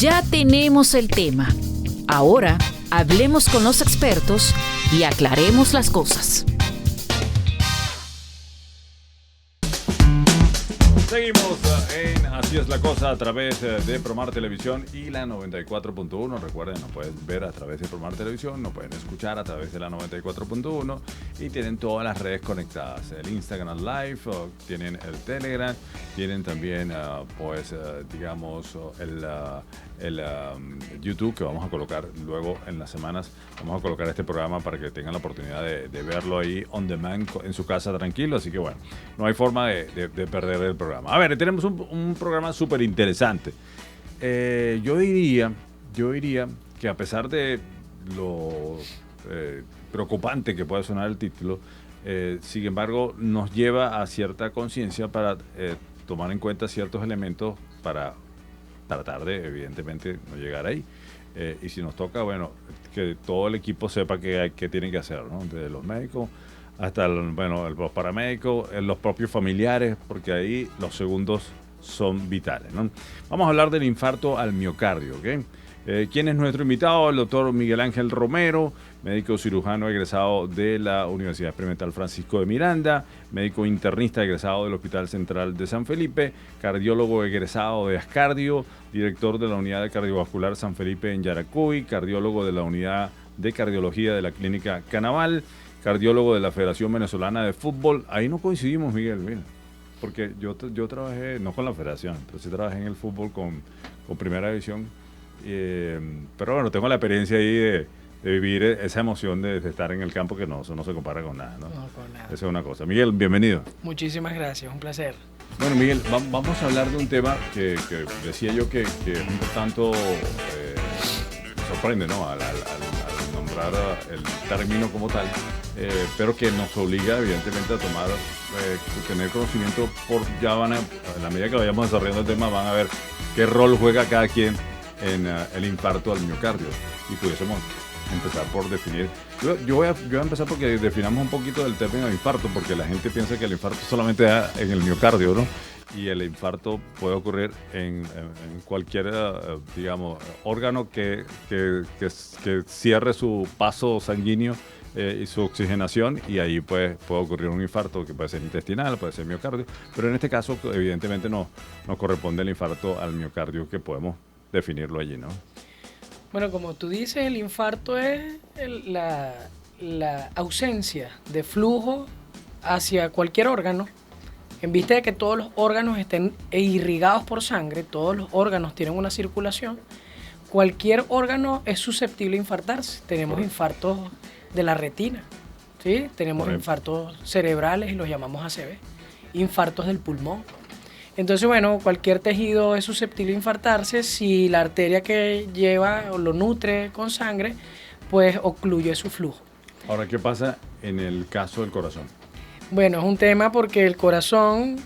Ya tenemos el tema. Ahora hablemos con los expertos y aclaremos las cosas. Seguimos en Así es la cosa a través de Promar Televisión y la 94.1. Recuerden, nos pueden ver a través de Promar Televisión, nos pueden escuchar a través de la 94.1 y tienen todas las redes conectadas. El Instagram Live, tienen el Telegram, tienen también, digamos, el YouTube que vamos a colocar luego en las semanas. Vamos a colocar este programa para que tengan la oportunidad de verlo ahí on demand en su casa tranquilo. Así que bueno, no hay forma de perder el programa. A ver, tenemos un programa súper interesante. Yo diría que a pesar de lo preocupante que puede sonar el título, sin embargo, nos lleva a cierta conciencia para tomar en cuenta ciertos elementos para tratar de, evidentemente, no llegar ahí. Y si nos toca, bueno, que todo el equipo sepa qué tienen que hacer, ¿no? Desde los médicos hasta los paramédicos, los propios familiares, porque ahí los segundos son vitales, ¿no? Vamos a hablar del infarto al miocardio, ¿ok? ¿Quién es nuestro invitado? El doctor Miguel Ángel Romero, médico cirujano egresado de la Universidad Experimental Francisco de Miranda, médico internista egresado del Hospital Central de San Felipe, cardiólogo egresado de Ascardio, director de la Unidad de Cardiovascular San Felipe en Yaracuy, cardiólogo de la Unidad de Cardiología de la Clínica Canaval, cardiólogo de la Federación Venezolana de Fútbol. Ahí no coincidimos, Miguel, mira, porque yo trabajé, no con la federación, pero sí trabajé en el fútbol con Primera División, pero bueno, tengo la experiencia ahí de vivir esa emoción de estar en el campo, que eso no se compara con nada, ¿no? No, con nada. Esa es una cosa. Miguel, bienvenido. Muchísimas gracias, un placer. Bueno, Miguel, vamos a hablar de un tema que decía yo que un tanto sorprende, ¿no? Al nombrar el término como tal, pero que nos obliga evidentemente a tomar, tener conocimiento, a la medida que vayamos desarrollando el tema, van a ver qué rol juega cada quien en el infarto al miocardio, y pudiésemos empezar por definir. Yo voy a empezar porque definamos un poquito del término de infarto, porque la gente piensa que el infarto solamente da en el miocardio, ¿no? Y el infarto puede ocurrir en cualquier, digamos, órgano que cierre su paso sanguíneo y su oxigenación, y ahí puede ocurrir un infarto que puede ser intestinal, puede ser miocardio, pero en este caso evidentemente nos corresponde el infarto al miocardio, que podemos definirlo allí, ¿no? Bueno, como tú dices, el infarto es la ausencia de flujo hacia cualquier órgano. En vista de que todos los órganos estén irrigados por sangre, todos los órganos tienen una circulación, cualquier órgano es susceptible a infartarse. Tenemos infartos de la retina, ¿sí? Tenemos infartos cerebrales y los llamamos ACV, infartos del pulmón. Entonces, bueno, cualquier tejido es susceptible a infartarse si la arteria que lleva o lo nutre con sangre, pues ocluye su flujo. Ahora, ¿qué pasa en el caso del corazón? Bueno, es un tema porque el corazón,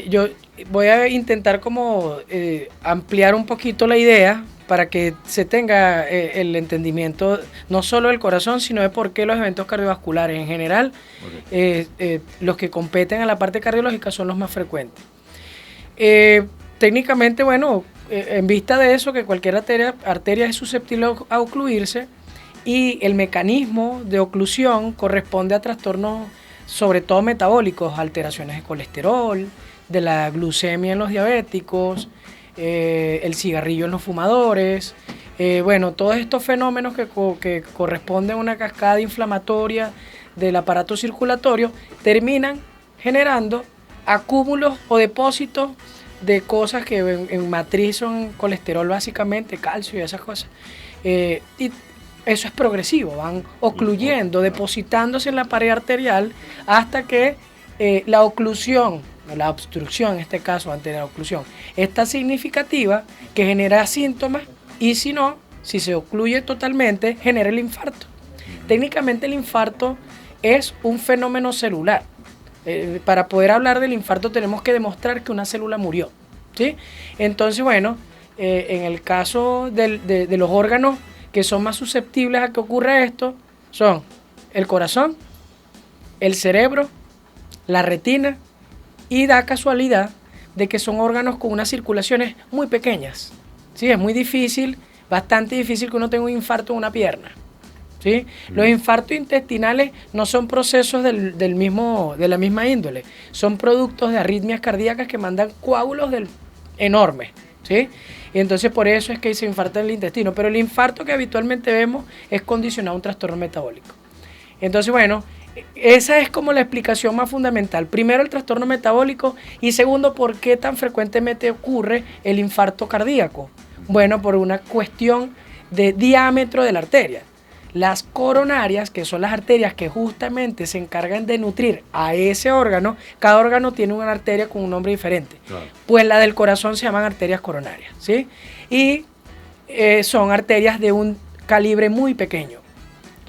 yo voy a intentar como ampliar un poquito la idea para que se tenga el entendimiento no solo del corazón, sino de por qué los eventos cardiovasculares en general, los que competen a la parte cardiológica, son los más frecuentes. Técnicamente, bueno, en vista de eso, que cualquier arteria es susceptible a ocluirse, y el mecanismo de oclusión corresponde a trastornos sobre todo metabólicos, alteraciones de colesterol, de la glucemia en los diabéticos, el cigarrillo en los fumadores, bueno, todos estos fenómenos que corresponden a una cascada inflamatoria del aparato circulatorio terminan generando acúmulos o depósitos de cosas que en matriz son colesterol básicamente, calcio y esas cosas. Y eso es progresivo, van ocluyendo, depositándose en la pared arterial hasta que la oclusión, la obstrucción en este caso ante la oclusión, es tan significativa que genera síntomas, y si no, si se ocluye totalmente, genera el infarto. Técnicamente el infarto es un fenómeno celular. Para poder hablar del infarto tenemos que demostrar que una célula murió, ¿sí? Entonces, bueno, en el caso de los órganos que son más susceptibles a que ocurra esto, son el corazón, el cerebro, la retina, y da casualidad de que son órganos con unas circulaciones muy pequeñas, ¿sí? Es muy difícil, bastante difícil que uno tenga un infarto en una pierna, ¿sí? Los infartos intestinales no son procesos de la misma índole, son productos de arritmias cardíacas que mandan coágulos enormes, ¿sí? Y entonces por eso es que se infarta el intestino, pero el infarto que habitualmente vemos es condicionado a un trastorno metabólico. Entonces, bueno, esa es como la explicación más fundamental. Primero, el trastorno metabólico, y segundo, ¿por qué tan frecuentemente ocurre el infarto cardíaco? Bueno, por una cuestión de diámetro de la arteria. Las coronarias, que son las arterias que justamente se encargan de nutrir a ese órgano, cada órgano tiene una arteria con un nombre diferente. Claro. Pues la del corazón se llaman arterias coronarias, ¿sí? Y son arterias de un calibre muy pequeño.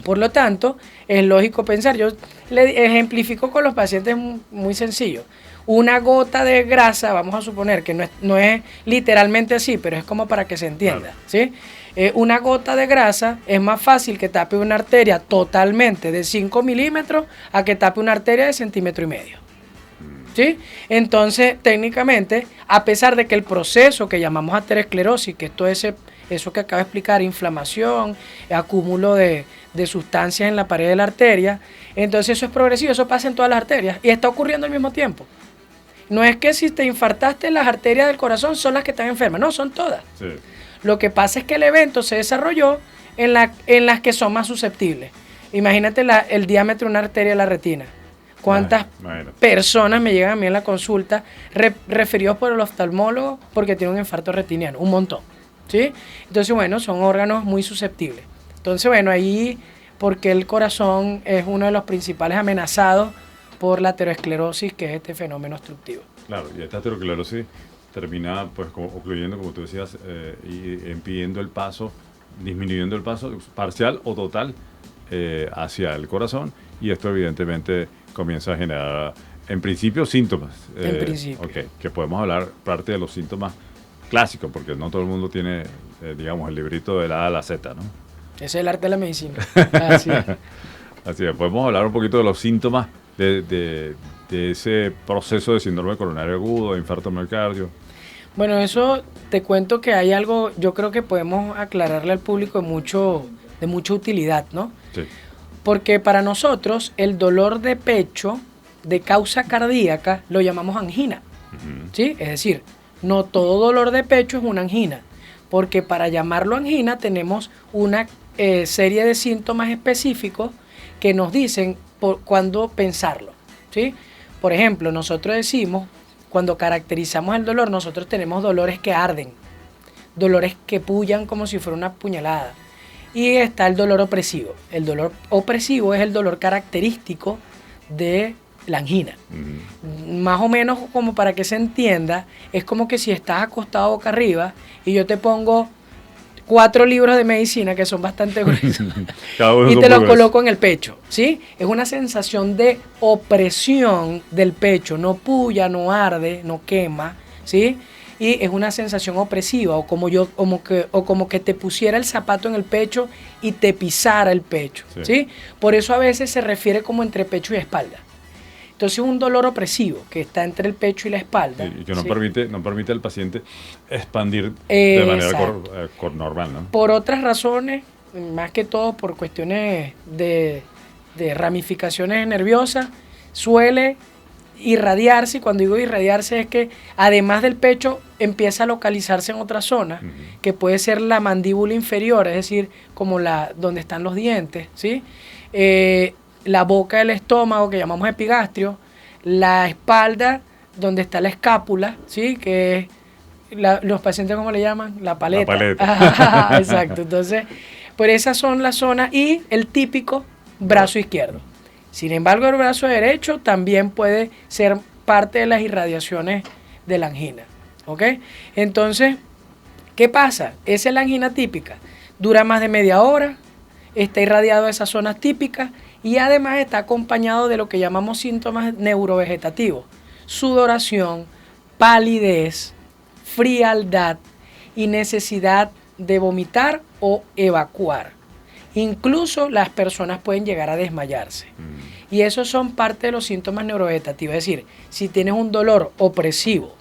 Por lo tanto, es lógico pensar, yo le ejemplifico con los pacientes muy sencillo. Una gota de grasa, vamos a suponer que no es literalmente así, pero es como para que se entienda, claro. ¿Sí? Una gota de grasa es más fácil que tape una arteria totalmente de 5 milímetros a que tape una arteria de 1,5 centímetros. ¿Sí? Entonces, técnicamente, a pesar de que el proceso que llamamos aterosclerosis, que es eso que acabo de explicar, inflamación, acúmulo de sustancias en la pared de la arteria, entonces eso es progresivo, eso pasa en todas las arterias y está ocurriendo al mismo tiempo. No es que si te infartaste, las arterias del corazón son las que están enfermas, no, son todas. Sí. Lo que pasa es que el evento se desarrolló en las que son más susceptibles. Imagínate el diámetro de una arteria de la retina. ¿Cuántas personas me llegan a mí en la consulta referidos por el oftalmólogo porque tienen un infarto retiniano? Un montón, ¿sí? Entonces, bueno, son órganos muy susceptibles. Entonces, bueno, ahí, porque el corazón es uno de los principales amenazados por la aterosclerosis, que es este fenómeno obstructivo. Claro, y esta aterosclerosis termina pues ocluyendo, como tú decías, y impidiendo el paso, disminuyendo el paso parcial o total hacia el corazón, y esto evidentemente comienza a generar, en principio, síntomas. En principio. Okay, que podemos hablar parte de los síntomas clásicos, porque no todo el mundo tiene, digamos, el librito de la A a la Z, ¿no? Ese es el arte de la medicina. Así es. Así es. Podemos hablar un poquito de los síntomas de ese proceso de síndrome coronario agudo, de infarto miocardio. Bueno, eso te cuento que hay algo, yo creo que podemos aclararle al público de mucha utilidad, ¿no? Sí. Porque para nosotros el dolor de pecho de causa cardíaca lo llamamos angina, ¿sí? Es decir, no todo dolor de pecho es una angina, porque para llamarlo angina tenemos una serie de síntomas específicos que nos dicen cuándo pensarlo, ¿sí? Por ejemplo, nosotros decimos, cuando caracterizamos el dolor, nosotros tenemos dolores que arden, dolores que pullan como si fuera una puñalada. Y está el dolor opresivo. El dolor opresivo es el dolor característico de la angina. Más o menos, como para que se entienda, es como que si estás acostado boca arriba y yo te pongo 4 libros de medicina que son bastante gruesos y te los coloco en el pecho, ¿sí? Es una sensación de opresión del pecho, no pulla, no arde, no quema, ¿sí? Y es una sensación opresiva, o como que te pusiera el zapato en el pecho y te pisara el pecho, ¿sí? Por eso a veces se refiere como entre pecho y espalda. Entonces es un dolor opresivo que está entre el pecho y la espalda. Sí, y que no permite al paciente expandir de manera normal, ¿no? Por otras razones, más que todo por cuestiones de ramificaciones nerviosas, suele irradiarse, y cuando digo irradiarse es que además del pecho empieza a localizarse en otra zona, que puede ser la mandíbula inferior, es decir, como donde están los dientes, ¿sí? La boca del estómago, que llamamos epigastrio, la espalda, donde está la escápula, ¿sí? Que es los pacientes, ¿cómo le llaman? La paleta. La paleta. Exacto. Entonces, pues esas son las zonas, y el típico brazo izquierdo. Sin embargo, el brazo derecho también puede ser parte de las irradiaciones de la angina, ¿ok? Entonces, ¿qué pasa? Esa es la angina típica. Dura más de media hora, está irradiado a esas zonas típicas y además está acompañado de lo que llamamos síntomas neurovegetativos: sudoración, palidez, frialdad y necesidad de vomitar o evacuar. Incluso las personas pueden llegar a desmayarse. Y esos son parte de los síntomas neurovegetativos. Es decir, si tienes un dolor opresivo,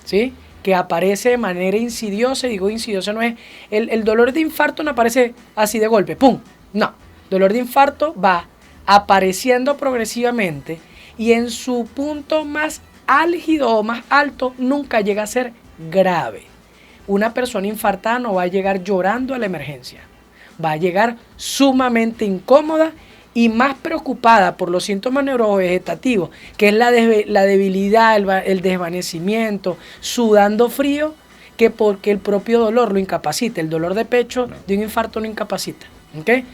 ¿sí?, que aparece de manera insidiosa. Y digo insidiosa, no es el dolor de infarto, no aparece así de golpe, ¡pum! No, dolor de infarto va apareciendo progresivamente y en su punto más álgido o más alto nunca llega a ser grave. Una persona infartada no va a llegar llorando a la emergencia, va a llegar sumamente incómoda y más preocupada por los síntomas neurovegetativos, que es la debilidad, el desvanecimiento, sudando frío, que porque el propio dolor lo incapacita. El dolor de pecho de un infarto lo incapacita. ¿Okay?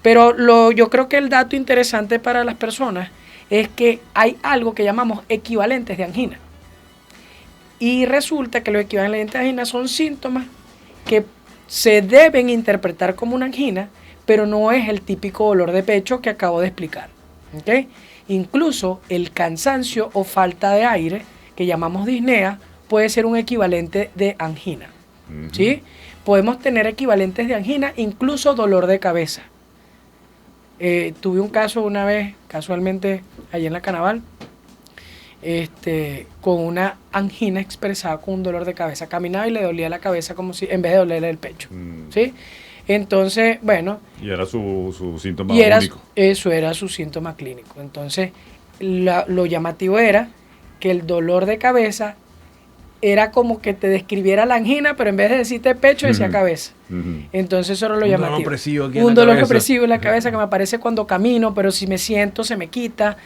Pero yo creo que el dato interesante para las personas es que hay algo que llamamos equivalentes de angina. Y resulta que los equivalentes de angina son síntomas que se deben interpretar como una angina, pero no es el típico dolor de pecho que acabo de explicar. ¿Okay? Incluso el cansancio o falta de aire, que llamamos disnea, puede ser un equivalente de angina. ¿Sí? Podemos tener equivalentes de angina, incluso dolor de cabeza. Tuve un caso una vez, casualmente, allí en la Canaval, con una angina expresada con un dolor de cabeza. Caminaba y le dolía la cabeza como si, en vez de dolerle el pecho. ¿Sí? Entonces, bueno. Y era su síntoma único. Eso era su síntoma clínico. Entonces, lo llamativo era que el dolor de cabeza era como que te describiera la angina, pero en vez de decirte pecho, decía cabeza. Entonces, eso era lo llamativo. Dolor opresivo aquí un dolor opresivo en la cabeza que me aparece cuando camino, pero si me siento, se me quita.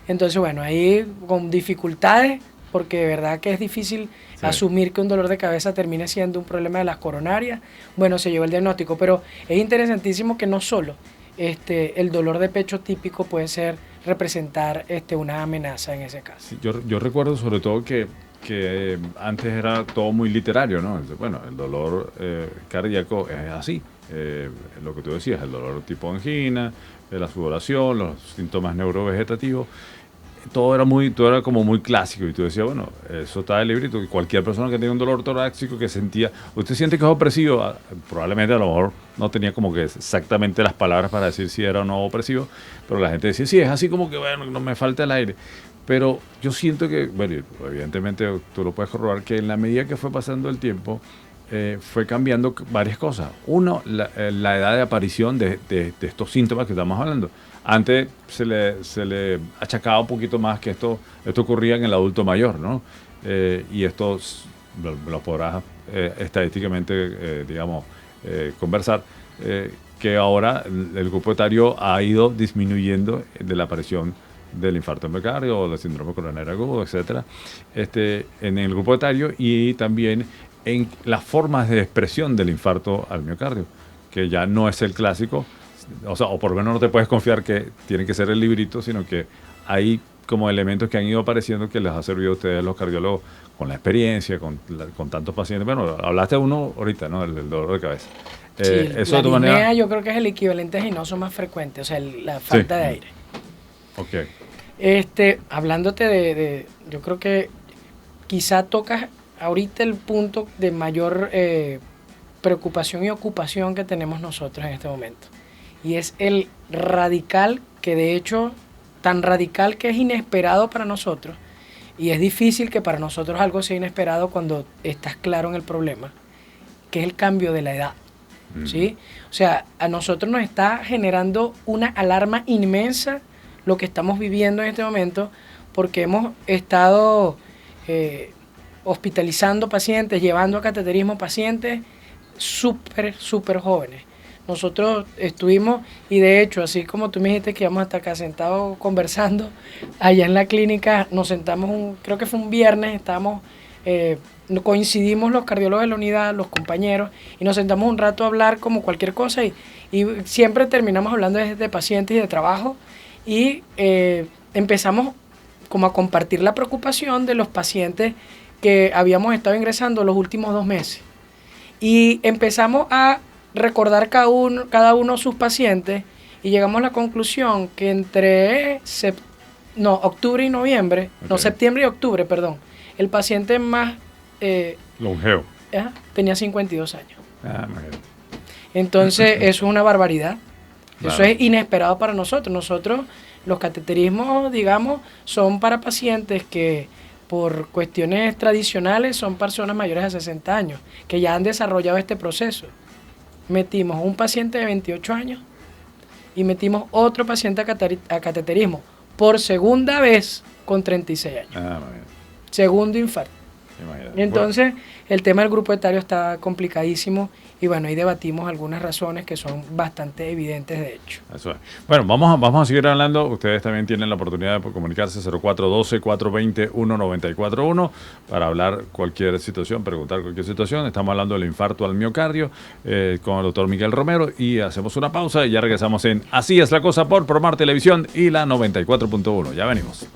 Entonces, bueno, ahí con dificultades, porque de verdad que es difícil asumir que un dolor de cabeza termine siendo un problema de las coronarias. Bueno, se llevó el diagnóstico, pero es interesantísimo que no solo el dolor de pecho típico puede representar una amenaza en ese caso. Sí, yo recuerdo sobre todo que antes era todo muy literario, ¿no? Bueno, el dolor cardíaco es así, lo que tú decías, el dolor tipo angina, la sudoración, los síntomas neurovegetativos. Todo era como muy clásico y tú decías, bueno, eso está en el librito, que cualquier persona que tenga un dolor torácico que sentía, usted siente que es opresivo, probablemente a lo mejor no tenía como que exactamente las palabras para decir si era o no opresivo, pero la gente decía, sí, es así como que, bueno, no me falta el aire. Pero yo siento que, bueno, evidentemente tú lo puedes corroborar, que en la medida que fue pasando el tiempo, fue cambiando varias cosas. Uno, la edad de aparición de estos síntomas que estamos hablando. Antes se le achacaba un poquito más que esto ocurría en el adulto mayor, ¿no? Y esto lo podrás estadísticamente, conversar, que ahora el grupo etario ha ido disminuyendo de la aparición del infarto de miocardio o del síndrome coronario agudo, etcétera, en el grupo etario y también en las formas de expresión del infarto al miocardio, que ya no es el clásico. O por lo menos no te puedes confiar que tiene que ser el librito, sino que hay como elementos que han ido apareciendo que les ha servido a ustedes los cardiólogos con la experiencia, con tantos pacientes. Bueno, hablaste de uno ahorita, ¿no? El dolor de cabeza. Sí, eso la de tu manera, yo creo que es el equivalente aginoso más frecuente, o sea, la falta de aire. Ok. Hablándote yo creo que quizá tocas ahorita el punto de mayor preocupación y ocupación que tenemos nosotros en este momento. Y es el radical, que de hecho, tan radical que es inesperado para nosotros, y es difícil que para nosotros algo sea inesperado cuando estás claro en el problema, que es el cambio de la edad. ¿Sí? O sea, a nosotros nos está generando una alarma inmensa lo que estamos viviendo en este momento, porque hemos estado hospitalizando pacientes, llevando a cateterismo pacientes súper jóvenes. Nosotros estuvimos, y de hecho, así como tú me dijiste que íbamos hasta acá sentados conversando, allá en la clínica nos sentamos, creo que fue un viernes, coincidimos los cardiólogos de la unidad, los compañeros, y nos sentamos un rato a hablar como cualquier cosa, y siempre terminamos hablando de pacientes y de trabajo, y empezamos como a compartir la preocupación de los pacientes que habíamos estado ingresando los últimos 2 meses. Y empezamos a recordar cada uno sus pacientes y llegamos a la conclusión que entre octubre y noviembre, septiembre y octubre, perdón, el paciente más longevo tenía 52 años. Imagínate. Entonces, eso es una barbaridad. Claro. Eso es inesperado para nosotros. Nosotros, los cateterismos, digamos, son para pacientes que por cuestiones tradicionales son personas mayores de 60 años que ya han desarrollado este proceso. Metimos un paciente de 28 años y metimos otro paciente a cateterismo por segunda vez con 36 años. Segundo infarto. Imagínate. Entonces, el tema del grupo etario está complicadísimo y bueno, ahí debatimos algunas razones que son bastante evidentes de hecho. Eso es. Bueno, vamos a seguir hablando. Ustedes también tienen la oportunidad de comunicarse 0412-420-1941 para hablar cualquier situación, preguntar cualquier situación. Estamos hablando del infarto al miocardio con el doctor Miguel Romero y hacemos una pausa y ya regresamos en Así es la cosa por Promar Televisión y la 94.1. Ya venimos.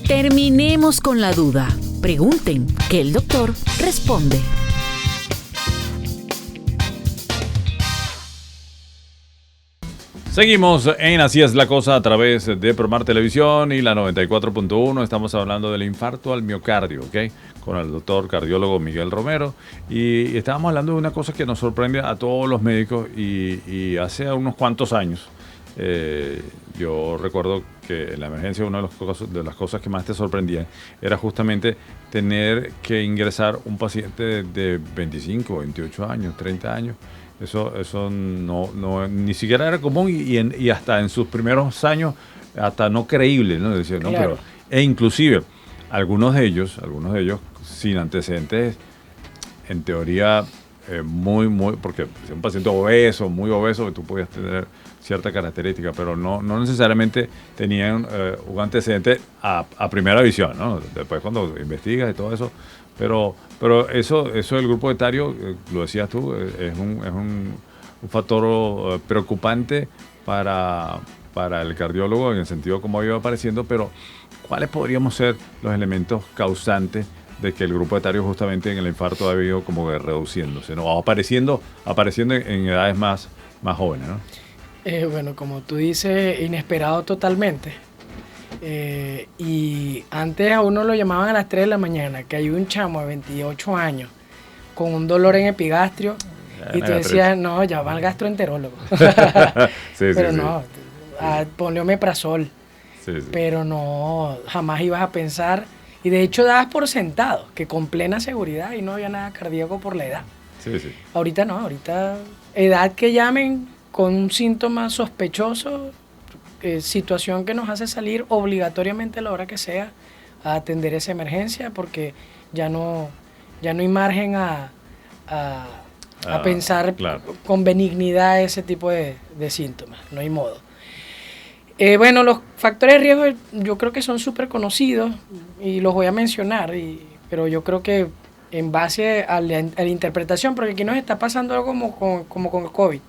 Terminemos con la duda. Pregunten, que el doctor responde. Seguimos en Así es la cosa a través de Promar Televisión y la 94.1. Estamos hablando del infarto al miocardio, ¿ok? Con el doctor cardiólogo Miguel Romero. Y estábamos hablando de una cosa que nos sorprende a todos los médicos y hace unos cuantos años. Yo recuerdo que en la emergencia una de las cosas que más te sorprendía era justamente tener que ingresar un paciente de 25, 28 años, 30 años. Eso no ni siquiera era común y hasta en sus primeros años hasta no creíble, ¿no? Decía, no, claro. e inclusive algunos de ellos sin antecedentes, en teoría muy, porque si un paciente obeso, muy obeso, tú podías tener cierta característica, pero no necesariamente tenían un antecedente a primera visión, ¿no? Después cuando investigas y todo eso, pero eso del grupo etario, lo decías tú, es un factor preocupante para el cardiólogo en el sentido como ha ido apareciendo, pero ¿cuáles podríamos ser los elementos causantes de que el grupo etario justamente en el infarto ha ido como reduciéndose, ¿no? O apareciendo en edades más jóvenes, ¿no? Bueno, como tú dices, inesperado totalmente. Y antes a uno lo llamaban a las 3 de la mañana, que hay un chamo de 28 años con un dolor en epigastrio y tú decías, no, ya va al gastroenterólogo. Pero no, ponle omeprazol. Pero no, jamás ibas a pensar, y de hecho dabas por sentado que con plena seguridad y no había nada cardíaco por la edad. Ahorita no, ahorita edad que llamen con un síntoma sospechoso, situación que nos hace salir obligatoriamente a la hora que sea a atender esa emergencia, porque ya no hay margen a pensar con benignidad ese tipo de síntomas, no hay modo. Bueno, los factores de riesgo yo creo que son súper conocidos y los voy a mencionar, pero yo creo que en base a la interpretación, porque aquí nos está pasando algo como con el COVID,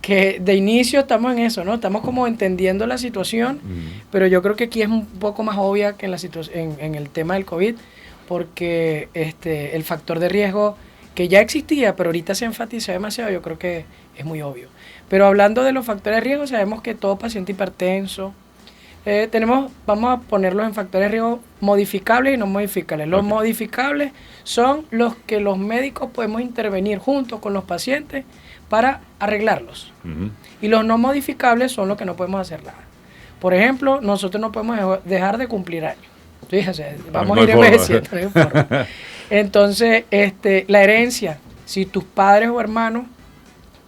que de inicio estamos en eso, ¿no? Estamos como entendiendo la situación, pero yo creo que aquí es un poco más obvia que en el tema del COVID, porque el factor de riesgo que ya existía, pero ahorita se enfatiza demasiado, yo creo que es muy obvio. Pero hablando de los factores de riesgo, sabemos que todo paciente hipertenso, vamos a ponerlos en factores de riesgo modificables y no modificables. Los modificables son los que los médicos podemos intervenir junto con los pacientes para arreglarlos. Y los no modificables son los que no podemos hacer nada. Por ejemplo, nosotros no podemos dejar de cumplir años. Fíjate, vamos a ir envejeciendo, no hay forma. Entonces, la herencia, si tus padres o hermanos,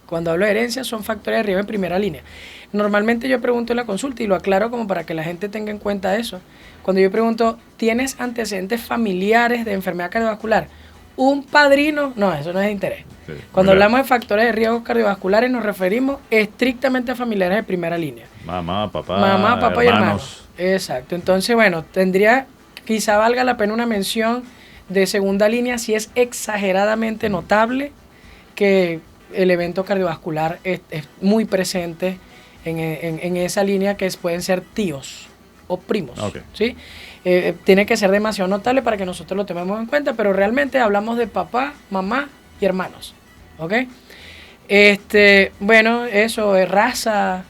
cuando hablo de herencia, son factores de riesgo en primera línea. Normalmente yo pregunto en la consulta y lo aclaro como para que la gente tenga en cuenta eso. Cuando yo pregunto, ¿tienes antecedentes familiares de enfermedad cardiovascular? ¿Un padrino? No, eso no es de interés. Cuando hablamos de factores de riesgo cardiovasculares nos referimos estrictamente a familiares de primera línea. Mamá, papá y hermanos. Exacto. Entonces, bueno, quizá valga la pena una mención de segunda línea si es exageradamente notable que el evento cardiovascular es muy presente en esa línea, que pueden ser tíos o primos. ¿Sí? Tiene que ser demasiado notable para que nosotros lo tomemos en cuenta, pero realmente hablamos de papá, mamá y hermanos. ¿Ok? Bueno, eso es raza.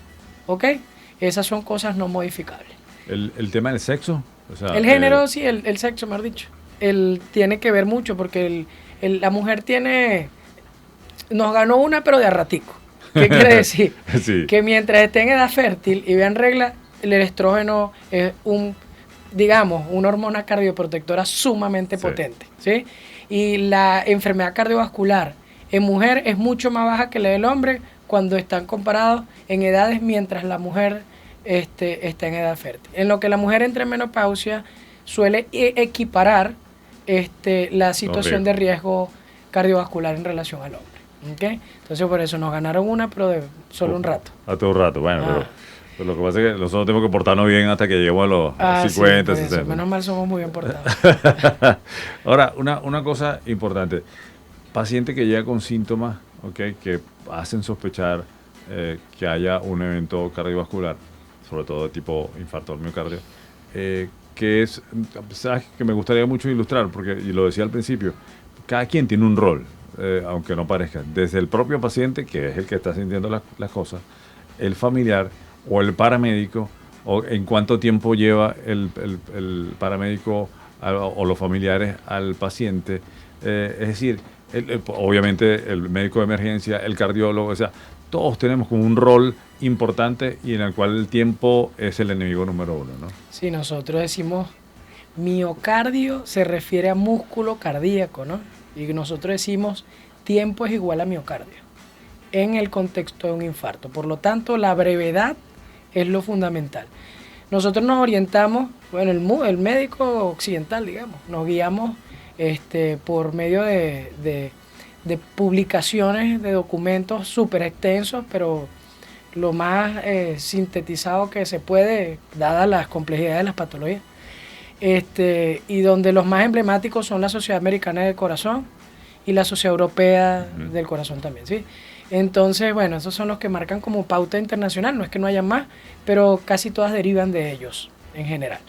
¿Ok? Esas son cosas no modificables. ¿El tema del sexo? O sea, el género, sí, el sexo, mejor dicho. tiene que ver mucho porque la mujer nos ganó una pero de a ratico. ¿Qué quiere decir? Sí. Que mientras esté en edad fértil y vean regla, el estrógeno es una hormona cardioprotectora sumamente potente, ¿sí? Y la enfermedad cardiovascular en mujer es mucho más baja que la del hombre cuando están comparados en edades mientras la mujer está en edad fértil. En lo que la mujer entra en menopausia suele equiparar la situación de riesgo cardiovascular en relación al hombre. ¿Okay? Entonces por eso nos ganaron una, pero de solo un rato. A todo un rato, bueno, pero lo que pasa es que nosotros tenemos que portarnos bien hasta que lleguemos a los 50, sí, 60. Menos mal somos muy bien portados. Ahora, una cosa importante. Paciente que llega con síntomas, ¿okay?, que hacen sospechar que haya un evento cardiovascular, sobre todo de tipo infarto al miocardio, que es, sabes que me gustaría mucho ilustrar, porque, y lo decía al principio, cada quien tiene un rol, aunque no parezca, desde el propio paciente, que es el que está sintiendo las cosas, el familiar o el paramédico, o en cuánto tiempo lleva el paramédico o los familiares al paciente, es decir, obviamente el médico de emergencia, el cardiólogo, o sea, todos tenemos como un rol importante y en el cual el tiempo es el enemigo número uno, ¿no? Sí, nosotros decimos miocardio se refiere a músculo cardíaco, ¿no? Y nosotros decimos tiempo es igual a miocardio en el contexto de un infarto. Por lo tanto, la brevedad es lo fundamental. Nosotros nos orientamos, bueno, el médico occidental, digamos, nos guiamos por medio de publicaciones, de documentos súper extensos, pero lo más sintetizado que se puede, dadas las complejidades de las patologías. Y donde los más emblemáticos son la Sociedad Americana del Corazón y la Sociedad Europea del Corazón también, ¿sí? Entonces, bueno, esos son los que marcan como pauta internacional, no es que no haya más, pero casi todas derivan de ellos en general.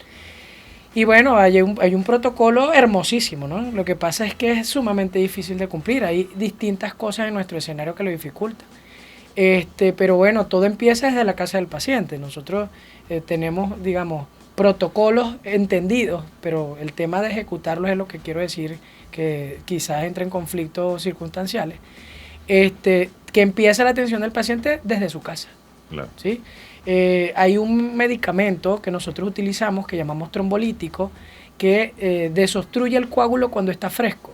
Y bueno, hay un protocolo hermosísimo, ¿no? Lo que pasa es que es sumamente difícil de cumplir, hay distintas cosas en nuestro escenario que lo dificultan. Pero bueno, todo empieza desde la casa del paciente. Nosotros tenemos, digamos, protocolos entendidos, pero el tema de ejecutarlos es lo que quiero decir, que quizás entre en conflictos circunstanciales. Que empieza la atención del paciente desde su casa. Claro. ¿Sí? Hay un medicamento que nosotros utilizamos que llamamos trombolítico que desobstruye el coágulo cuando está fresco.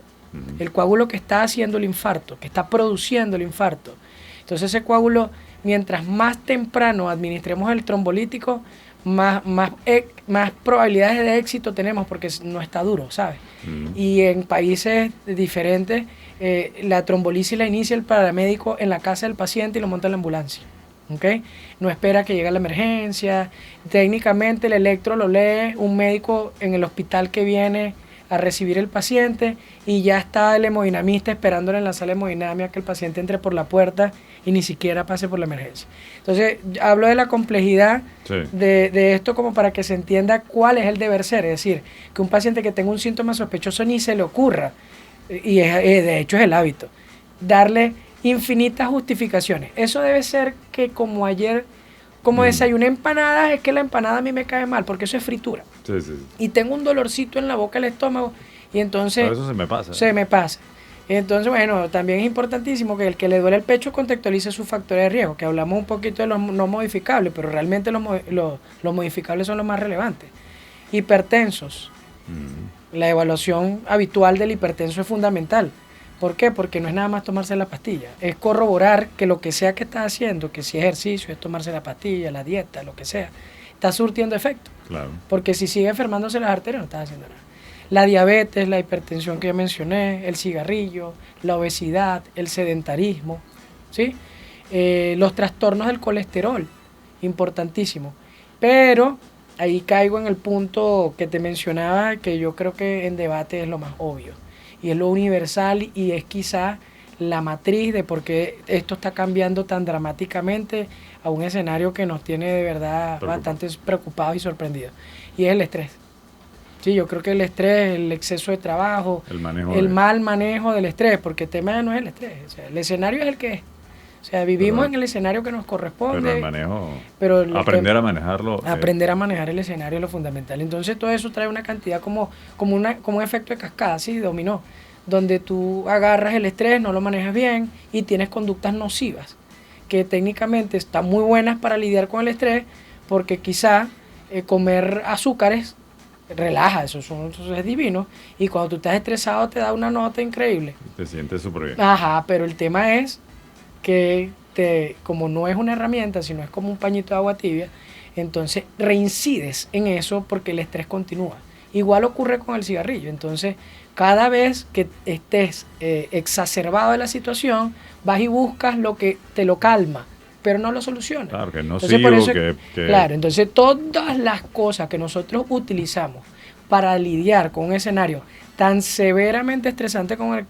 El coágulo que está haciendo el infarto, que está produciendo el infarto. Entonces ese coágulo, mientras más temprano administremos el trombolítico, más probabilidades de éxito tenemos porque no está duro, ¿sabes? Y en países diferentes, la trombolisis la inicia el paramédico en la casa del paciente y lo monta en la ambulancia. ¿Okay? No espera que llegue a la emergencia. Técnicamente el electro lo lee un médico en el hospital que viene a recibir el paciente y ya está el hemodinamista esperándole en la sala de hemodinamia que el paciente entre por la puerta y ni siquiera pase por la emergencia. Entonces, hablo de la complejidad de esto como para que se entienda cuál es el deber ser. Es decir, que un paciente que tenga un síntoma sospechoso ni se le ocurra, y de hecho es el hábito, darle infinitas justificaciones. Eso debe ser que como ayer, como desayuné empanadas, es que la empanada a mí me cae mal, porque eso es fritura. Sí. Y tengo un dolorcito en la boca del estómago, y entonces... Pero eso se me pasa. Se me pasa. Entonces, bueno, también es importantísimo que el que le duele el pecho contextualice sus factores de riesgo, que hablamos un poquito de los no modificables, pero realmente los modificables son los más relevantes. Hipertensos. La evaluación habitual del hipertenso es fundamental. ¿Por qué? Porque no es nada más tomarse la pastilla, es corroborar que lo que sea que estás haciendo, que si ejercicio, es tomarse la pastilla, la dieta, lo que sea, está surtiendo efecto. Claro. Porque si sigue enfermándose las arterias no estás haciendo nada. La diabetes, la hipertensión que ya mencioné, el cigarrillo, la obesidad, el sedentarismo, ¿sí? Los trastornos del colesterol, importantísimo. Pero ahí caigo en el punto que te mencionaba, que yo creo que en debate es lo más obvio. Y es lo universal y es quizá la matriz de por qué esto está cambiando tan dramáticamente a un escenario que nos tiene de verdad bastante preocupados y sorprendidos. Y es el estrés. Sí, yo creo que el estrés, el exceso de trabajo, el mal manejo del estrés, porque el tema no es el estrés. O sea, el escenario es el que es. O sea, vivimos en el escenario que nos corresponde. Pero el manejo, aprender a manejarlo. Aprender a manejar el escenario es lo fundamental. Entonces todo eso trae una cantidad como un efecto de cascada, ¿sí? Dominó. Donde tú agarras el estrés, no lo manejas bien y tienes conductas nocivas, que técnicamente están muy buenas para lidiar con el estrés, porque quizá comer azúcares relaja, eso es divino, y cuando tú estás estresado te da una nota increíble. Te sientes súper bien. Ajá, pero el tema es que como no es una herramienta, sino es como un pañito de agua tibia, entonces reincides en eso porque el estrés continúa. Igual ocurre con el cigarrillo. Entonces, cada vez que estés exacerbado de la situación, vas y buscas lo que te lo calma, pero no lo soluciona. Claro, que no entonces, sigo, Claro, entonces todas las cosas que nosotros utilizamos para lidiar con un escenario tan severamente estresante como el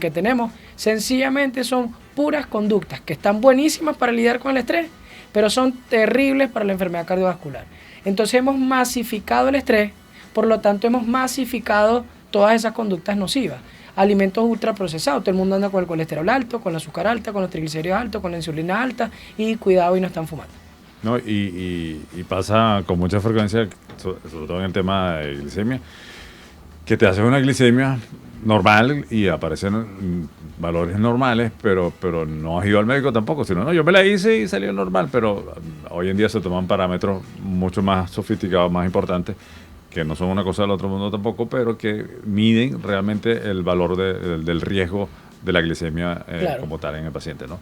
que tenemos, sencillamente son puras conductas que están buenísimas para lidiar con el estrés, pero son terribles para la enfermedad cardiovascular. Entonces hemos masificado el estrés, por lo tanto hemos masificado todas esas conductas nocivas. Alimentos ultraprocesados, todo el mundo anda con el colesterol alto, con el azúcar alta, con los triglicéridos altos, con la insulina alta, y cuidado y no están fumando. No, y pasa con mucha frecuencia, sobre todo en el tema de glicemia, que te haces una glicemia normal y aparecen valores normales, pero no has ido al médico tampoco, sino no, yo me la hice y salió normal, pero hoy en día se toman parámetros mucho más sofisticados, más importantes, que no son una cosa del otro mundo tampoco, pero que miden realmente el valor del riesgo de la glicemia claro, como tal en el paciente, ¿no?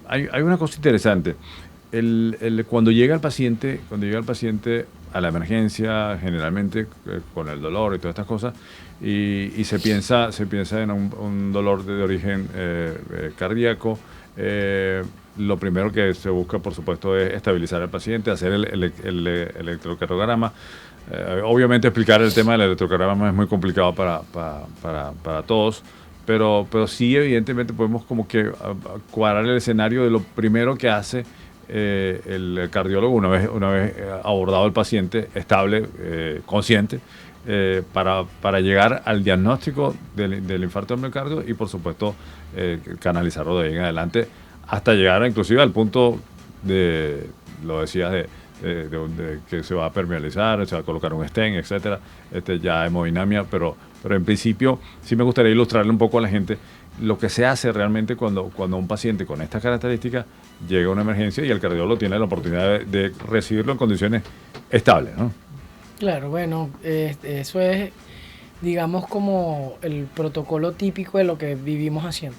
Hay una cosa interesante. Cuando llega el paciente a la emergencia, generalmente con el dolor y todas estas cosas, y se piensa en un dolor de origen cardíaco, lo primero que se busca, por supuesto, es estabilizar al paciente, hacer el electrocardiograma. Obviamente explicar el tema del electrocardiograma es muy complicado para todos, pero sí evidentemente podemos como que cuadrar el escenario de lo primero que hace el cardiólogo una vez abordado el paciente estable, consciente, para llegar al diagnóstico del infarto del miocardio y por supuesto canalizarlo de ahí en adelante hasta llegar inclusive al punto lo decías, de que se va a permeabilizar, se va a colocar un stent, etcétera, ya hemodinamia, pero en principio sí me gustaría ilustrarle un poco a la gente lo que se hace realmente cuando un paciente con estas características llega a una emergencia y el cardiólogo tiene la oportunidad de recibirlo en condiciones estables, ¿no? Claro, bueno, eso es, digamos, como el protocolo típico de lo que vivimos haciendo.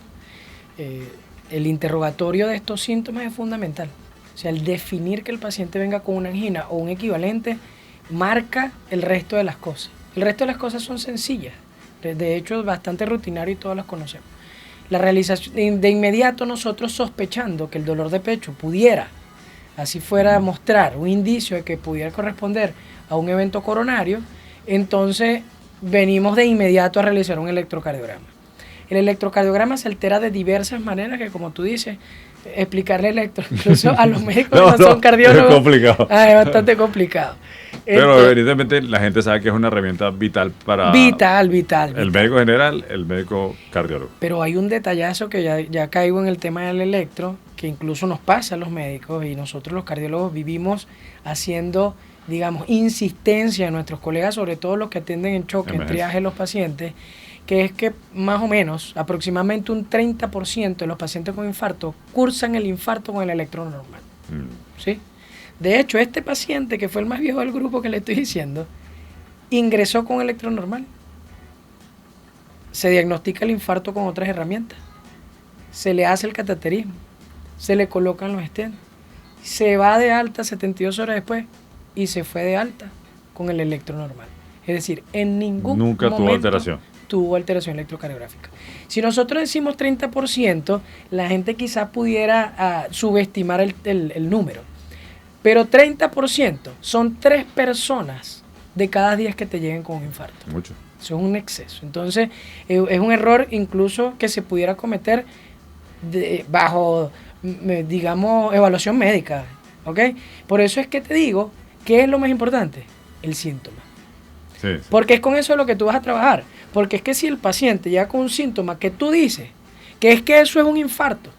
El interrogatorio de estos síntomas es fundamental. O sea, el definir que el paciente venga con una angina o un equivalente marca el resto de las cosas. El resto de las cosas son sencillas. De hecho, es bastante rutinario y todas las conocemos. La realización, de inmediato nosotros sospechando que el dolor de pecho pudiera, así fuera, mostrar un indicio de que pudiera corresponder a un evento coronario, entonces venimos de inmediato a realizar un electrocardiograma. El electrocardiograma se altera de diversas maneras que, como tú dices, explicarle incluso a los médicos que no son cardiólogos es complicado. Es bastante complicado. Pero evidentemente la gente sabe que es una herramienta vital para vital. El médico general, el médico cardiólogo. Pero hay un detallazo que ya caigo en el tema del electro, que incluso nos pasa a los médicos y nosotros los cardiólogos vivimos haciendo, digamos, insistencia a nuestros colegas, sobre todo los que atienden en choque, en triaje de los pacientes, que es que más o menos aproximadamente un 30% de los pacientes con infarto cursan el infarto con el electro normal. ¿Sí? De hecho, este paciente, que fue el más viejo del grupo que le estoy diciendo, ingresó con electro normal. Se diagnostica el infarto con otras herramientas. Se le hace el cateterismo. Se le colocan los stents. Se va de alta 72 horas después y se fue de alta con el electro normal. Es decir, en ningún Nunca momento tuvo alteración electrocardiográfica. Si nosotros decimos 30%, la gente quizás pudiera subestimar el número. Pero 30% son 3 personas de cada 10 que te lleguen con un infarto. Mucho. Eso es un exceso. Entonces, es un error incluso que se pudiera cometer bajo, digamos, evaluación médica. ¿Ok? Por eso es que te digo, ¿qué es lo más importante? El síntoma. Sí. Porque es con eso lo que tú vas a trabajar. Porque es que si el paciente llega con un síntoma que tú dices que es que eso es un infarto,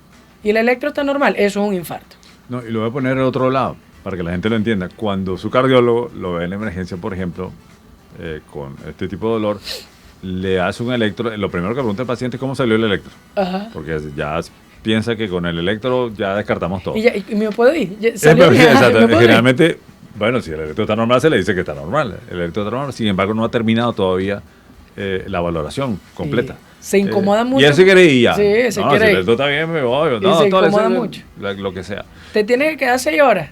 y el electro está normal, eso es un infarto. No, y lo voy a poner al otro lado, para que la gente lo entienda. Cuando su cardiólogo lo ve en la emergencia, por ejemplo, con este tipo de dolor, le hace un electro, lo primero que pregunta el paciente es cómo salió el electro. Ajá. Porque ya piensa que con el electro ya descartamos todo. ¿Y me puedo ir? ¿Salió bien? Exacto. ¿Me puedo ir? Generalmente, bueno, si el electro está normal, se le dice que está normal. El electro está normal, sin embargo, no ha terminado todavía la valoración completa. Se incomoda mucho. Y él se quiere ir ya. Sí, se no, quiere si ir. el electro está bien, me voy. Y se incomoda eso, mucho. Lo que sea. Te tienes que quedar 6 horas.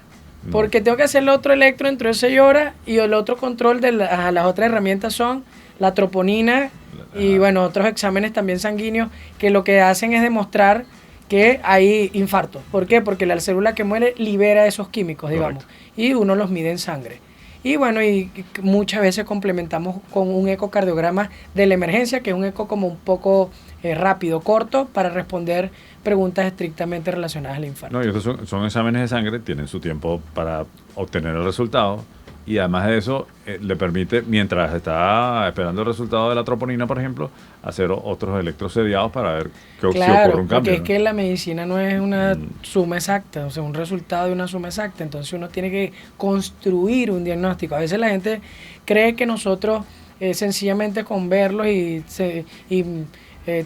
Porque tengo que hacer el otro electro dentro de 6 horas y el otro control de las otras herramientas son la troponina y bueno, otros exámenes también sanguíneos que lo que hacen es demostrar que hay infarto. ¿Por qué? Porque la célula que muere libera esos químicos, digamos, y uno los mide en sangre. Y bueno, y muchas veces complementamos con un ecocardiograma de la emergencia, que es un eco como un poco rápido, corto, para responder preguntas estrictamente relacionadas al infarto. No, y estos son exámenes de sangre, tienen su tiempo para obtener el resultado y además de eso le permite, mientras está esperando el resultado de la troponina, por ejemplo, hacer otros electrosediados para ver si ocurre un cambio. Porque es ¿no? que la medicina no es una suma exacta, o sea, un resultado de una suma exacta, entonces uno tiene que construir un diagnóstico. A veces la gente cree que nosotros sencillamente con verlos y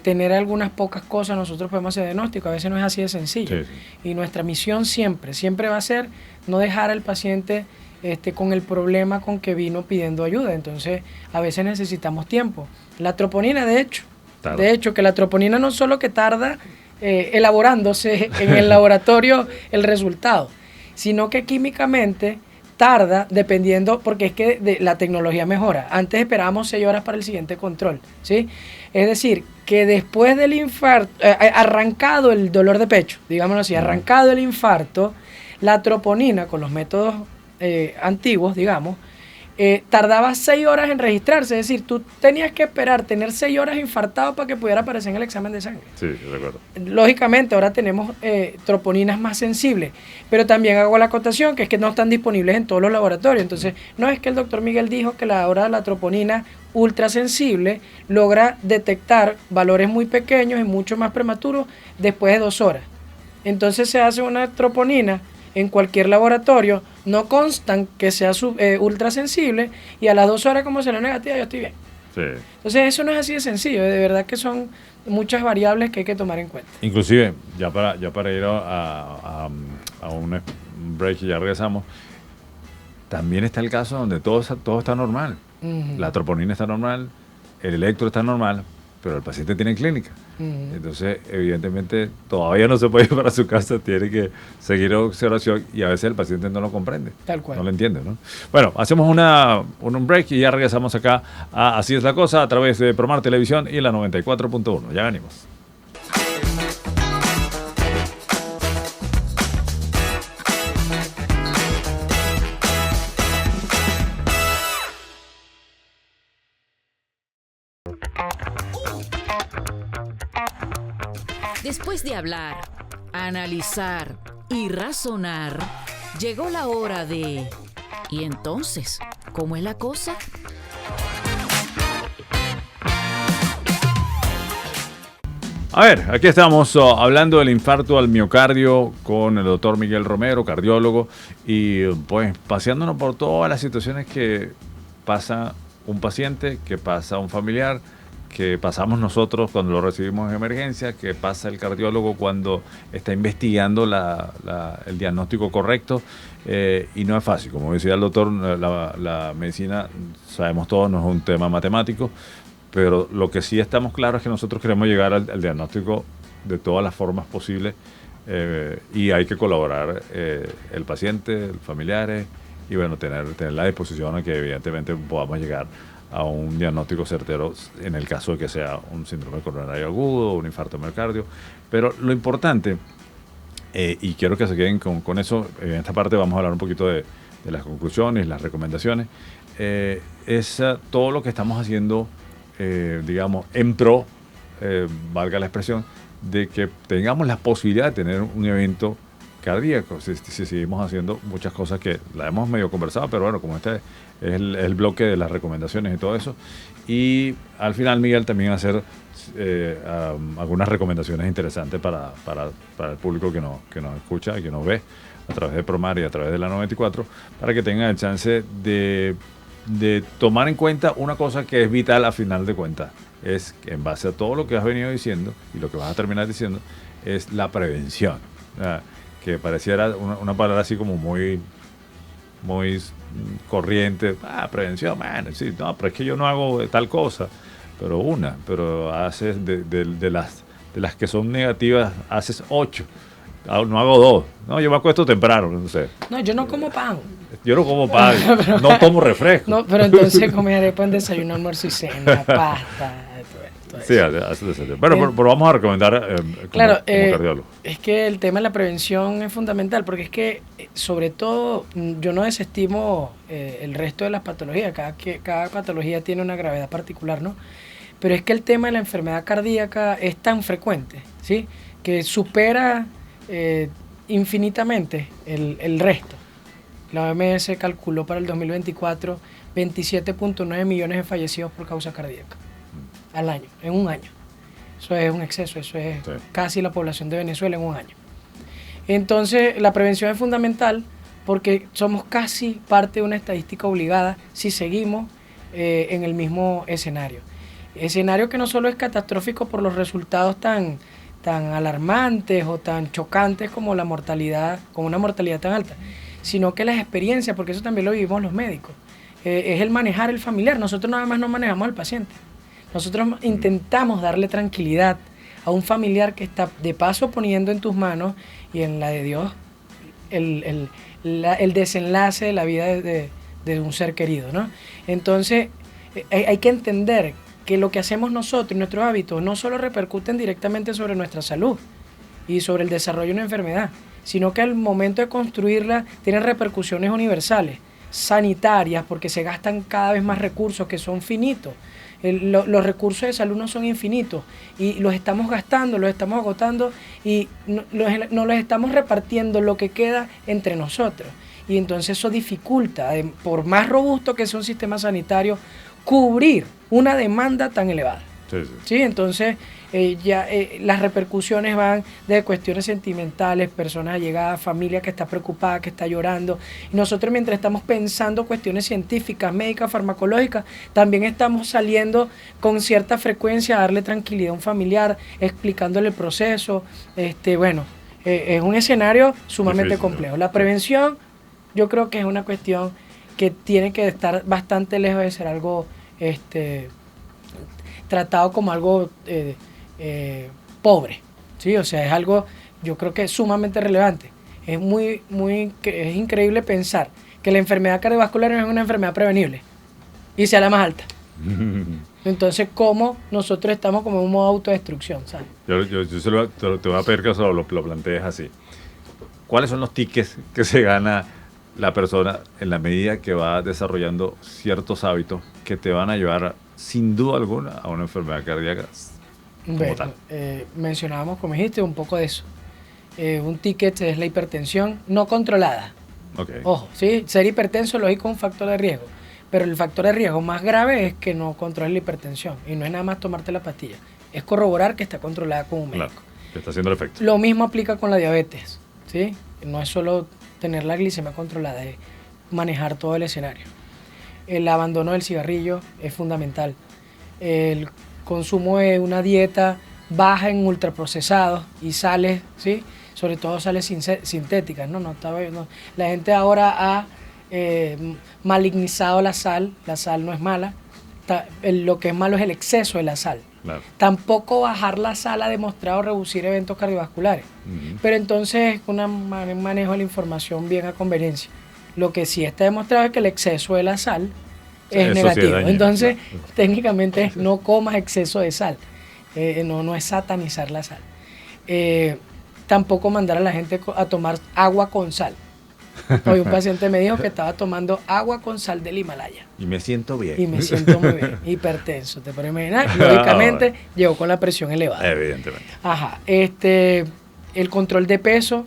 tener algunas pocas cosas nosotros podemos hacer diagnóstico, a veces no es así de sencillo. Sí, sí. Y nuestra misión siempre va a ser no dejar al paciente con el problema con que vino pidiendo ayuda. Entonces, a veces necesitamos tiempo. La troponina, de hecho, que la troponina no solo que tarda elaborándose en el laboratorio el resultado, sino que químicamente tarda dependiendo, porque es que la tecnología mejora. Antes esperábamos 6 horas para el siguiente control, ¿sí? Es decir, que después del infarto, arrancado el dolor de pecho, digámoslo así, arrancado el infarto, la troponina con los métodos antiguos, digamos, tardaba 6 horas en registrarse. Es decir, tú tenías que esperar tener 6 horas infartado para que pudiera aparecer en el examen de sangre. Sí, de acuerdo. Lógicamente, ahora tenemos troponinas más sensibles, pero también hago la acotación que es que no están disponibles en todos los laboratorios. Entonces, no es que el doctor Miguel dijo que ahora la troponina ultrasensible logra detectar valores muy pequeños y mucho más prematuros después de 2 horas. Entonces, se hace una troponina en cualquier laboratorio, no constan que sea ultrasensible y a las 2 horas como salió negativa, yo estoy bien. Sí. Entonces eso no es así de sencillo, de verdad que son muchas variables que hay que tomar en cuenta. Inclusive, ya para ir a un break y ya regresamos, también está el caso donde todo está normal. La troponina está normal, el electro está normal, pero el paciente tiene clínica. Entonces, evidentemente, todavía no se puede ir para su casa, tiene que seguir observación y a veces el paciente no lo comprende. Tal cual. No lo entiende, ¿no? Bueno, hacemos un break y ya regresamos acá a Así es la Cosa a través de Promar Televisión y la 94.1. Ya venimos. Después de hablar, analizar y razonar, llegó la hora de... ¿Y entonces? ¿Cómo es la cosa? A ver, aquí estamos hablando del infarto al miocardio con el doctor Miguel Romero, cardiólogo, y pues paseándonos por todas las situaciones que pasa un paciente, que pasa un familiar, que pasamos nosotros cuando lo recibimos en emergencia, que pasa el cardiólogo cuando está investigando el diagnóstico correcto, y no es fácil. Como decía el doctor, la medicina, sabemos todos, no es un tema matemático, pero lo que sí estamos claros es que nosotros queremos llegar al diagnóstico de todas las formas posibles, y hay que colaborar el paciente, los familiares, y bueno, tener la disposición a que evidentemente podamos llegar a un diagnóstico certero en el caso de que sea un síndrome coronario agudo, un infarto de miocardio. Pero lo importante, y quiero que se queden con eso, en esta parte vamos a hablar un poquito de las conclusiones, las recomendaciones, es todo lo que estamos haciendo, digamos, en pro, valga la expresión, de que tengamos la posibilidad de tener un evento cardíaco. Si seguimos haciendo muchas cosas que la hemos medio conversado, pero bueno, como este es el bloque de las recomendaciones y todo eso. Y al final Miguel también va a hacer algunas recomendaciones interesantes para el público que nos escucha y que nos ve a través de Promar y a través de la 94, para que tengan el chance de tomar en cuenta una cosa que es vital a final de cuentas. Es que en base a todo lo que has venido diciendo y lo que vas a terminar diciendo, es la prevención. Que pareciera una palabra así como muy corriente. Prevención, man, sí, no, pero es que yo no hago tal cosa. Pero haces de las que son negativas, haces 8. No hago 2. No, yo me acuesto temprano, no sé. No, yo no como pan. Yo no como pan, no tomo refresco. No, pero entonces comer arepa en desayuno, almuerzo y cena, pasta, todo sí, eso. Bueno, pero vamos a recomendar como cardiólogo. Es que el tema de la prevención es fundamental, porque es que, sobre todo, yo no desestimo el resto de las patologías. Cada patología tiene una gravedad particular, ¿no? Pero es que el tema de la enfermedad cardíaca es tan frecuente, ¿sí? Que supera infinitamente el resto. La OMS calculó para el 2024 27.9 millones de fallecidos por causa cardíaca al año, en un año. Eso es un exceso, eso es casi la población de Venezuela en un año. Entonces, la prevención es fundamental porque somos casi parte de una estadística obligada si seguimos en el mismo escenario. Escenario que no solo es catastrófico por los resultados tan alarmantes o tan chocantes como la mortalidad, con una mortalidad tan alta, sino que las experiencias, porque eso también lo vivimos los médicos, es el manejar el familiar. Nosotros nada más no manejamos al paciente. Nosotros intentamos darle tranquilidad a un familiar que está de paso poniendo en tus manos y en la de Dios el desenlace de la vida de un ser querido, ¿no? Entonces, hay que entender que lo que hacemos nosotros y nuestros hábitos no solo repercuten directamente sobre nuestra salud y sobre el desarrollo de una enfermedad, sino que al momento de construirla tienen repercusiones universales, sanitarias, porque se gastan cada vez más recursos que son finitos. Los recursos de salud no son infinitos y los estamos gastando, los estamos agotando y no los estamos repartiendo lo que queda entre nosotros. Y entonces eso dificulta, por más robusto que sea un sistema sanitario, cubrir una demanda tan elevada. Sí, entonces las repercusiones van de cuestiones sentimentales, personas allegadas, familia que está preocupada, que está llorando. Y nosotros, mientras estamos pensando cuestiones científicas, médicas, farmacológicas, también estamos saliendo con cierta frecuencia a darle tranquilidad a un familiar, explicándole el proceso. Es un escenario sumamente complejo. La prevención, yo creo que es una cuestión que tiene que estar bastante lejos de ser algo tratado como algo pobre, ¿sí? O sea, es algo, yo creo que es sumamente relevante. Es es increíble pensar que la enfermedad cardiovascular no es una enfermedad prevenible y sea la más alta. Entonces, ¿cómo nosotros estamos como en un modo de autodestrucción, ¿sabes? Te voy a pedir que lo plantees así. ¿Cuáles son los tickets que se gana la persona en la medida que va desarrollando ciertos hábitos que te van a llevar sin duda alguna a una enfermedad cardíaca como tal? Mencionábamos, como dijiste, un poco de eso. Un ticket es la hipertensión no controlada. Okay. Ojo, ¿sí? Ser hipertenso, lógico, es un factor de riesgo, pero el factor de riesgo más grave es que no controles la hipertensión y no es nada más tomarte la pastilla, es corroborar que está controlada con un médico. Claro, que está haciendo el efecto. Lo mismo aplica con la diabetes, ¿sí? No es solo tener la glicemia controlada, es manejar todo el escenario. El abandono del cigarrillo es fundamental. El consumo de una dieta baja en ultraprocesados y sales, ¿sí? Sobre todo sales sintéticas, ¿no? La gente ahora ha malignizado la sal no es mala, lo que es malo es el exceso de la sal. Claro. Tampoco bajar la sal ha demostrado reducir eventos cardiovasculares. Pero entonces un manejo de la información bien a conveniencia. Lo que sí está demostrado es que el exceso de la sal es negativo. Sí, entonces, técnicamente no comas exceso de sal. No es satanizar la sal. Tampoco mandar a la gente a tomar agua con sal. Hoy un paciente me dijo que estaba tomando agua con sal del Himalaya. Y me siento bien. Y me siento muy bien. Hipertenso. ¿Te puedes imaginar? Lógicamente, llegó con la presión elevada. Evidentemente. Ajá. El control de peso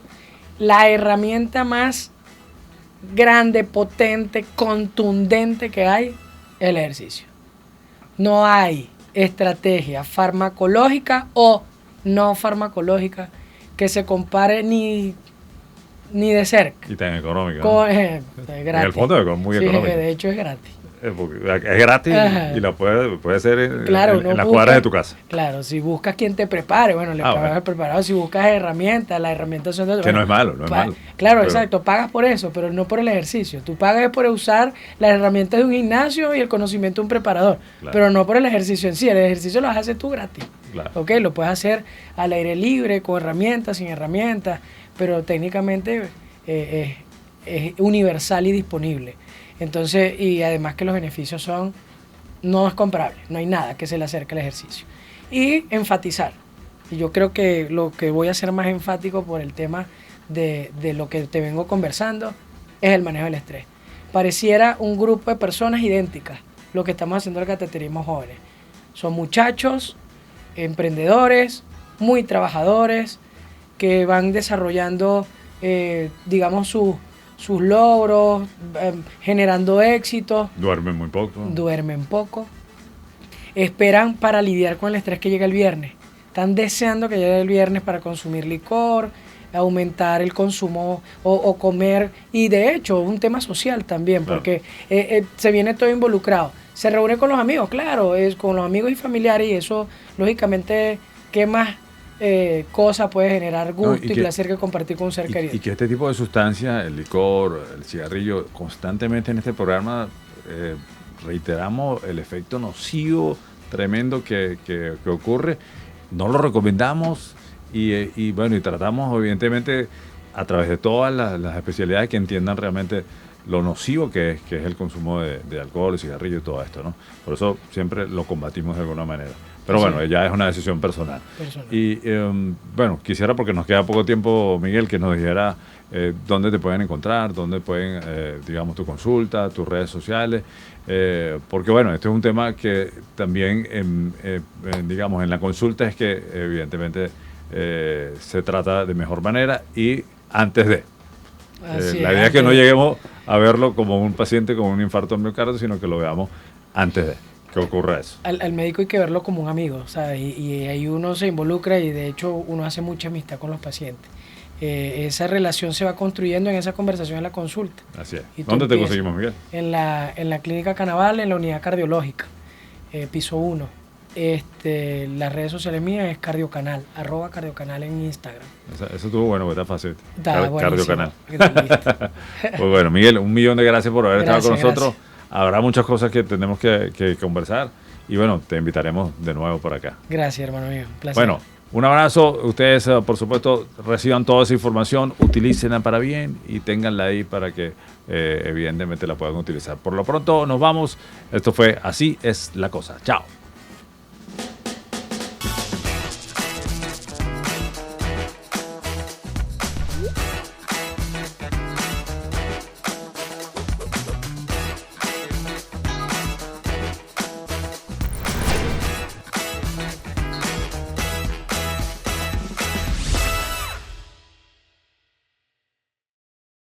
la herramienta más grande, potente, contundente que hay es el ejercicio. No hay estrategia farmacológica o no farmacológica que se compare ni de cerca. Y tan económica. Es gratis. En el fondo es muy económico. De hecho es gratis. Es gratis. Ajá. Y la puede hacer en las cuadras de tu casa. Claro, si buscas quien te prepare, bueno, le pagas el preparado. Si buscas herramientas, las herramientas son de... Que no es malo, no es malo. Claro, exacto, pagas por eso, pero no por el ejercicio. Tú pagas por usar las herramientas de un gimnasio y el conocimiento de un preparador, pero no por el ejercicio en sí. El ejercicio lo haces tú gratis. Claro. ¿Ok? Lo puedes hacer al aire libre, con herramientas, sin herramientas, pero técnicamente es universal y disponible. Entonces, y además que los beneficios no es comparable, no hay nada que se le acerque al ejercicio. Y enfatizar. Y yo creo que lo que voy a ser más enfático por el tema de lo que te vengo conversando es el manejo del estrés. Pareciera un grupo de personas idénticas lo que estamos haciendo el cateterismo jóvenes. Son muchachos, emprendedores, muy trabajadores, que van desarrollando, digamos, sus logros, generando éxitos. Duermen muy poco. Esperan para lidiar con el estrés que llega el viernes. Están deseando que llegue el viernes para consumir licor, aumentar el consumo o comer. Y de hecho, un tema social también, claro, porque se viene todo involucrado. Se reúne con los amigos, claro, con los amigos y familiares, y eso, lógicamente, ¿qué más cosa puede generar gusto y placer que compartir con un ser querido? Y que este tipo de sustancias, el licor, el cigarrillo, constantemente en este programa reiteramos el efecto nocivo tremendo que ocurre. No lo recomendamos y tratamos evidentemente a través de todas las especialidades que entiendan realmente lo nocivo que es el consumo de alcohol, de cigarrillo y todo esto, ¿no? Por eso siempre lo combatimos de alguna manera. Pero bueno, ya es una decisión personal. Y quisiera, porque nos queda poco tiempo, Miguel, que nos dijera dónde te pueden encontrar, dónde pueden, digamos, tu consulta, tus redes sociales. Porque bueno, este es un tema que también, digamos, en la consulta es que evidentemente se trata de mejor manera y antes de. La idea es que no lleguemos a verlo como un paciente con un infarto de miocardio, sino que lo veamos antes de que ocurra eso. Al médico hay que verlo como un amigo, ¿sabes? Y ahí uno se involucra y de hecho uno hace mucha amistad con los pacientes. Esa relación se va construyendo en esa conversación en la consulta. Así es. ¿Dónde te conseguimos, Miguel? En la Clínica Canaval, en la unidad cardiológica, piso 1. Las redes sociales mías es Cardiocanal, @Cardiocanal en Instagram. Eso estuvo bueno, porque está fácil. Cardiocanal. Pues bueno, Miguel, 1.000.000 de gracias por haber estado con nosotros. Habrá muchas cosas que tenemos que conversar y bueno, te invitaremos de nuevo por acá. Gracias, hermano mío. Un placer. Bueno, un abrazo. Ustedes, por supuesto, reciban toda esa información, utilícenla para bien y ténganla ahí para que evidentemente la puedan utilizar. Por lo pronto, nos vamos. Esto fue Así es la Cosa. Chao.